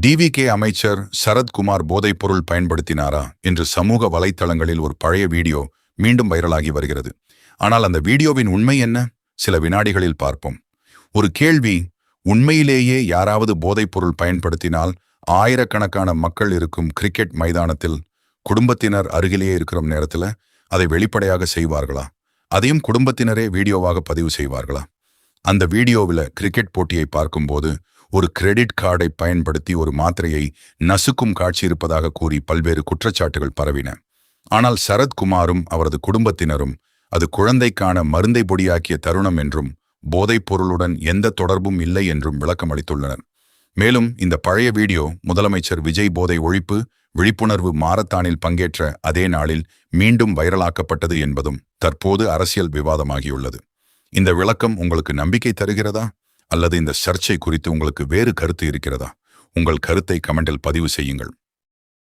TVK அமைச்சர் சரத்குமார் போதைப்பொருள் பயன்படுத்தினாரா என்று சமூக வலைத்தளங்களில் ஒரு பழைய வீடியோ மீண்டும் வைரலாகி வருகிறது. ஆனால் அந்த வீடியோவின் உண்மை என்ன? சில வினாடிகளில் பார்ப்போம். ஒரு கேள்வி: உண்மையிலேயே யாராவது போதைப்பொருள் பயன்படுத்தினால் ஆயிரக்கணக்கான மக்கள் இருக்கும் கிரிக்கெட் மைதானத்தில் குடும்பத்தினர் அருகிலேயே இருக்கிற நேரத்தில் அதை வெளிப்படையாக செய்வார்களா? அதையும் குடும்பத்தினரே வீடியோவாக பதிவு செய்வார்களா? அந்த வீடியோவில் கிரிக்கெட் போட்டியை பார்க்கும்போது ஒரு கிரெடிட் கார்டை பயன்படுத்தி ஒரு மாத்திரையை நசுக்கும் காட்சி இருப்பதாக கூறி பல்வேறு குற்றச்சாட்டுகள் பரவின. ஆனால் சரத்குமாரும் அவரது குடும்பத்தினரும் அது குழந்தைக்கான மருந்தை பொடியாக்கிய தருணம் என்றும் போதைப் பொருளுடன் எந்த தொடர்பும் இல்லை என்றும் விளக்கம் அளித்துள்ளனர். மேலும் இந்த பழைய வீடியோ முதலமைச்சர் விஜய் போதை ஒழிப்பு விழிப்புணர்வு மாரத்தானில் பங்கேற்ற அதே நாளில் மீண்டும் வைரலாக்கப்பட்டது என்பதும் தற்போது அரசியல் விவாதமாகியுள்ளது. இந்த விளக்கம் உங்களுக்கு நம்பிக்கை தருகிறதா, அல்லது இந்த சர்ச்சை குறித்து உங்களுக்கு வேறு கருத்து இருக்கிறதா? உங்கள் கருத்தை கமெண்டில் பதிவு செய்யுங்கள்.